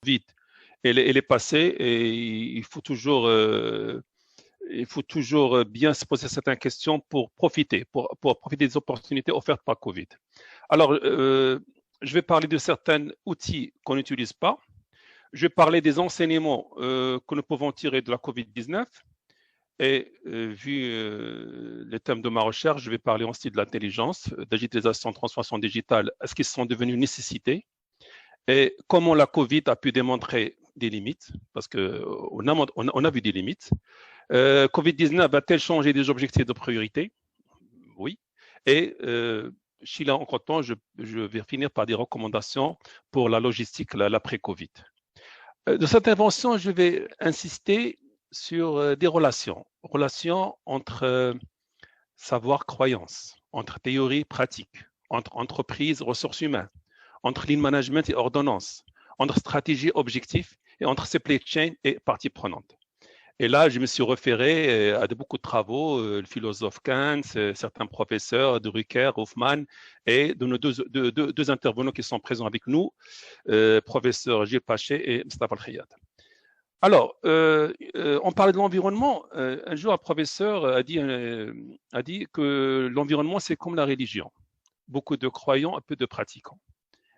Covid, elle est passée et il faut toujours bien se poser certaines questions pour profiter des opportunités offertes par Covid. Alors, je vais parler de certains outils qu'on n'utilise pas. Je vais parler des enseignements que nous pouvons tirer de la Covid-19. Et vu les thèmes de ma recherche, je vais parler aussi de l'intelligence, digitalisation, transformation digitale. Est-ce qu'ils sont devenus une nécessité? Et comment la Covid a pu démontrer des limites? Parce qu'on a vu des limites. Covid-19 va-t-elle changer des objectifs de priorité? Oui. Et Sheila, entre-temps, je vais finir par des recommandations pour la logistique, l'après-Covid. De cette intervention, je vais insister sur des relations entre savoir-croyance, entre théorie pratique, entre entreprise, ressources humaines, entre lean management et ordonnance, entre stratégie, objectif et entre supply chain et parties prenantes. Et là, je me suis référé à beaucoup de travaux, le philosophe Kant, certains professeurs de Rucker, Hoffman, et de nos deux intervenants qui sont présents avec nous, professeur Gilles Pachet et Mustafa Al-Khayat. Alors, on parlait de l'environnement. Un jour, un professeur a dit que l'environnement, c'est comme la religion. Beaucoup de croyants, peu de pratiquants.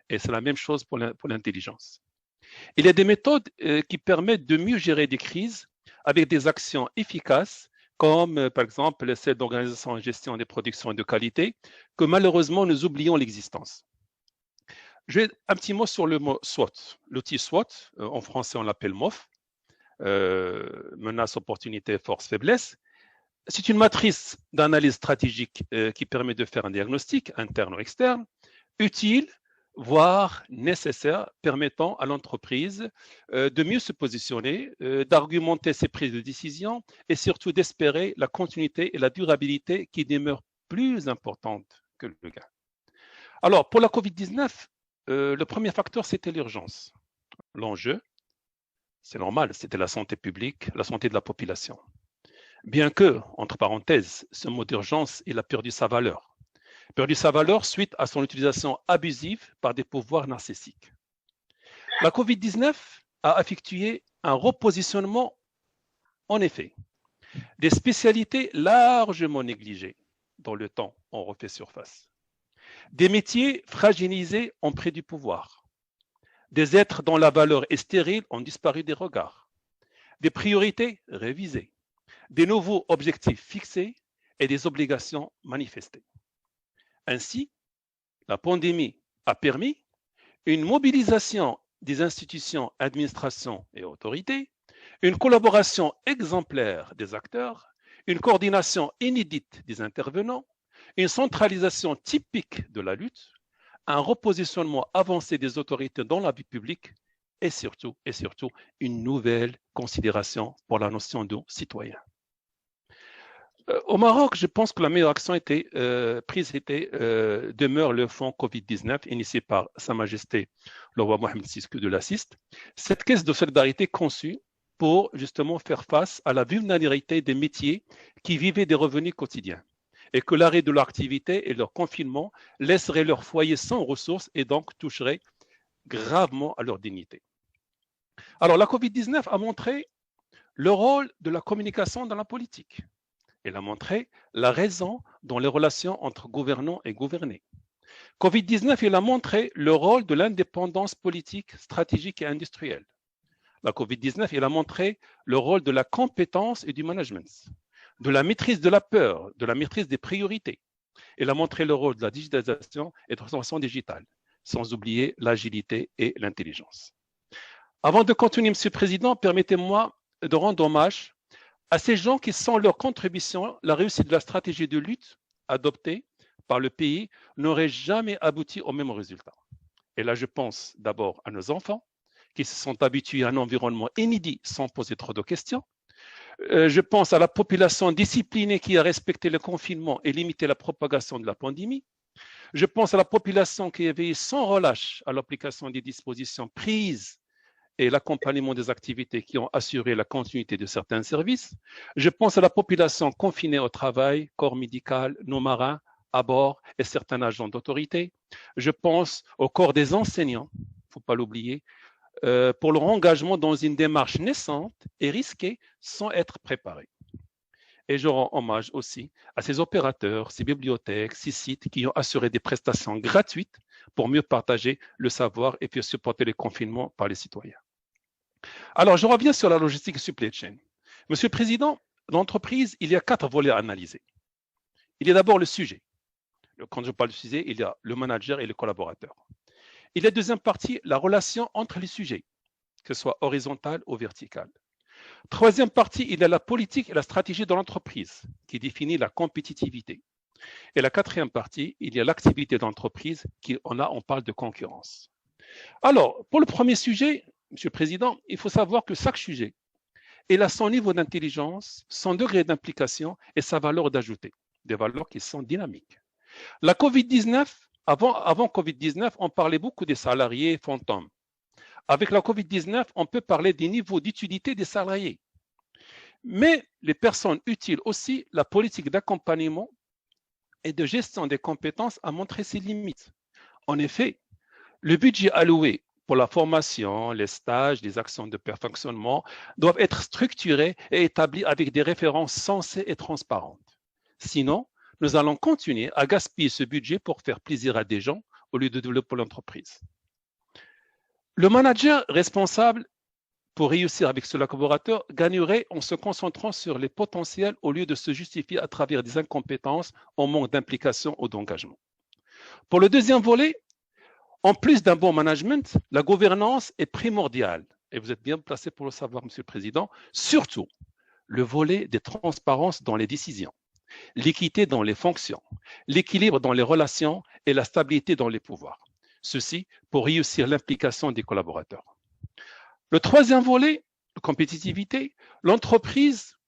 Et c'est la même chose pour l'intelligence. Il y a des méthodes qui permettent de mieux gérer des crises avec des actions efficaces, comme par exemple celle d'organisation et gestion des productions et de qualité, que malheureusement nous oublions l'existence. Je vais un petit mot sur le mot SWOT. L'outil SWOT, en français on l'appelle MOF, menace, opportunité, force, faiblesse. C'est une matrice d'analyse stratégique qui permet de faire un diagnostic interne ou externe, utile, voire nécessaire, permettant à l'entreprise de mieux se positionner, d'argumenter ses prises de décision et surtout d'espérer la continuité et la durabilité qui demeurent plus importantes que le gain. Alors, pour la COVID-19, le premier facteur, c'était l'urgence. L'enjeu, c'est normal, c'était la santé publique, la santé de la population. Bien que, entre parenthèses, ce mot d'urgence, il a perdu sa valeur suite à son utilisation abusive par des pouvoirs narcissiques. La COVID-19 a effectué un repositionnement, en effet, des spécialités largement négligées dans le temps ont refait surface. Des métiers fragilisés ont pris du pouvoir. Des êtres dont la valeur est stérile ont disparu des regards. Des priorités révisées. Des nouveaux objectifs fixés et des obligations manifestées. Ainsi, la pandémie a permis une mobilisation des institutions, administrations et autorités, une collaboration exemplaire des acteurs, une coordination inédite des intervenants, une centralisation typique de la lutte, un repositionnement avancé des autorités dans la vie publique et surtout une nouvelle considération pour la notion de citoyen. Au Maroc, je pense que la meilleure action demeure le fonds Covid-19 initié par Sa Majesté le roi Mohamed VI de l'Assiste. Cette caisse de solidarité conçue pour justement faire face à la vulnérabilité des métiers qui vivaient des revenus quotidiens et que l'arrêt de leur activité et leur confinement laisserait leur foyer sans ressources et donc toucherait gravement à leur dignité. Alors la Covid-19 a montré le rôle de la communication dans la politique. Elle a montré la raison dans les relations entre gouvernants et gouvernés. Covid-19, il a montré le rôle de l'indépendance politique, stratégique et industrielle. La Covid-19, il a montré le rôle de la compétence et du management, de la maîtrise de la peur, de la maîtrise des priorités. Elle a montré le rôle de la digitalisation et de la transformation digitale, sans oublier l'agilité et l'intelligence. Avant de continuer, Monsieur le Président, permettez-moi de rendre hommage à ces gens qui, sans leur contribution, la réussite de la stratégie de lutte adoptée par le pays n'aurait jamais abouti au même résultat. Et là, je pense d'abord à nos enfants qui se sont habitués à un environnement inédit sans poser trop de questions. Je pense à la population disciplinée qui a respecté le confinement et limité la propagation de la pandémie. Je pense à la population qui a veillé sans relâche à l'application des dispositions prises et l'accompagnement des activités qui ont assuré la continuité de certains services. Je pense à la population confinée au travail, corps médical, nos marins à bord et certains agents d'autorité. Je pense au corps des enseignants, il ne faut pas l'oublier, pour leur engagement dans une démarche naissante et risquée sans être préparés. Et je rends hommage aussi à ces opérateurs, ces bibliothèques, ces sites qui ont assuré des prestations gratuites pour mieux partager le savoir et puis supporter les confinements par les citoyens. Alors, je reviens sur la logistique supply chain. Monsieur le Président, l'entreprise, il y a 4 volets à analyser. Il y a d'abord le sujet. Quand je parle de sujet, il y a le manager et le collaborateur. Il y a deuxième partie, la relation entre les sujets, que ce soit horizontale ou verticale. Troisième partie, il y a la politique et la stratégie de l'entreprise qui définit la compétitivité. Et la quatrième partie, il y a l'activité d'entreprise on parle de concurrence. Alors, pour le premier sujet, Monsieur le Président, il faut savoir que chaque sujet, il a son niveau d'intelligence, son degré d'implication et sa valeur d'ajouter, des valeurs qui sont dynamiques. La COVID-19, avant COVID-19, on parlait beaucoup des salariés fantômes. Avec la COVID-19, on peut parler des niveaux d'utilité des salariés. Mais les personnes utiles aussi, la politique d'accompagnement et de gestion des compétences a montré ses limites. En effet, le budget alloué pour la formation, les stages, les actions de perfectionnement doivent être structurés et établis avec des références sensées et transparentes. Sinon, nous allons continuer à gaspiller ce budget pour faire plaisir à des gens au lieu de développer l'entreprise. Le manager responsable pour réussir avec ce collaborateur gagnerait en se concentrant sur les potentiels au lieu de se justifier à travers des incompétences en manque d'implication ou d'engagement. Pour le deuxième volet, en plus d'un bon management, la gouvernance est primordiale. Et vous êtes bien placé pour le savoir, Monsieur le Président. Surtout, le volet des transparences dans les décisions, l'équité dans les fonctions, l'équilibre dans les relations et la stabilité dans les pouvoirs. Ceci pour réussir l'implication des collaborateurs. Le troisième volet, la compétitivité, l'entreprise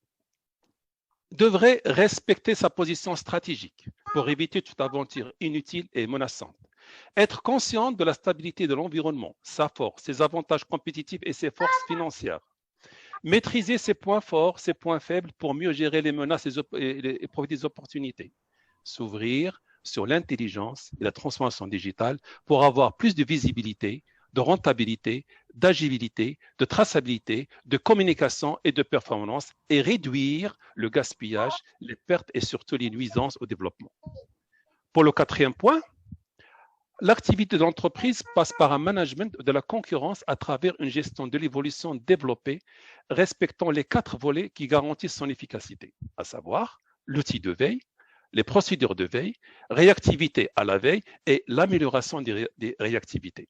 devrait respecter sa position stratégique pour éviter toute aventure inutile et menaçante. Être consciente de la stabilité de l'environnement, sa force, ses avantages compétitifs et ses forces financières. Maîtriser ses points forts, ses points faibles pour mieux gérer les menaces et profiter des opportunités. S'ouvrir sur l'intelligence et la transformation digitale pour avoir plus de visibilité, de rentabilité, d'agilité, de traçabilité, de communication et de performance et réduire le gaspillage, les pertes et surtout les nuisances au développement. Pour le quatrième point, l'activité de l'entreprise passe par un management de la concurrence à travers une gestion de l'évolution développée, respectant les 4 volets qui garantissent son efficacité, à savoir l'outil de veille, les procédures de veille, réactivité à la veille et l'amélioration des réactivités.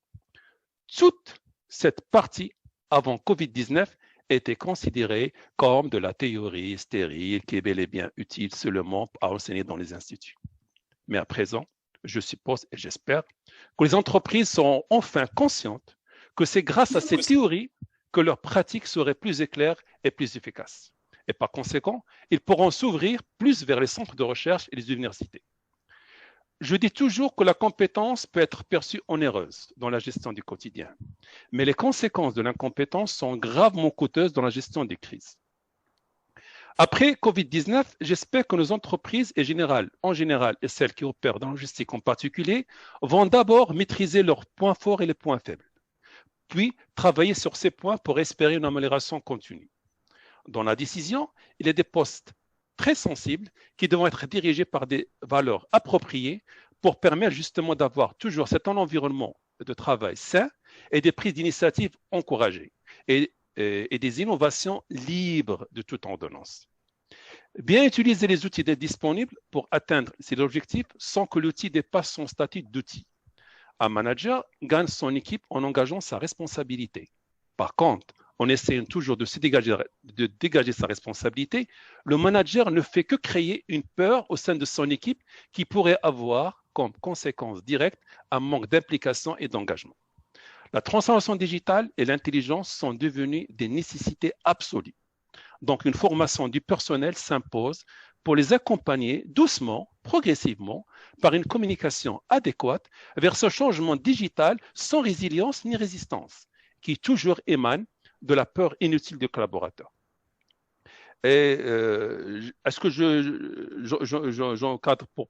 Toute cette partie avant COVID-19 était considérée comme de la théorie stérile qui est bel et bien utile seulement à enseigner dans les instituts. Mais à présent, je suppose et j'espère que les entreprises seront enfin conscientes que c'est grâce à ces théories que leurs pratiques seraient plus éclairées et plus efficaces. Et par conséquent, ils pourront s'ouvrir plus vers les centres de recherche et les universités. Je dis toujours que la compétence peut être perçue onéreuse dans la gestion du quotidien, mais les conséquences de l'incompétence sont gravement coûteuses dans la gestion des crises. Après COVID-19, j'espère que nos entreprises en général et celles qui opèrent dans la logistique en particulier vont d'abord maîtriser leurs points forts et les points faibles, puis travailler sur ces points pour espérer une amélioration continue. Dans la décision, il y a des postes très sensibles qui devront être dirigés par des valeurs appropriées pour permettre justement d'avoir toujours cet environnement de travail sain et des prises d'initiatives encouragées et des innovations libres de toute ordonnance. Bien utiliser les outils disponibles pour atteindre ces objectifs sans que l'outil dépasse son statut d'outil. Un manager gagne son équipe en engageant sa responsabilité. Par contre, en essayant toujours de dégager sa responsabilité, le manager ne fait que créer une peur au sein de son équipe qui pourrait avoir comme conséquence directe un manque d'implication et d'engagement. La transformation digitale et l'intelligence sont devenues des nécessités absolues. Donc, une formation du personnel s'impose pour les accompagner doucement, progressivement, par une communication adéquate vers ce changement digital sans résilience ni résistance, qui toujours émane de la peur inutile des collaborateurs. Et est-ce que j'encadre pour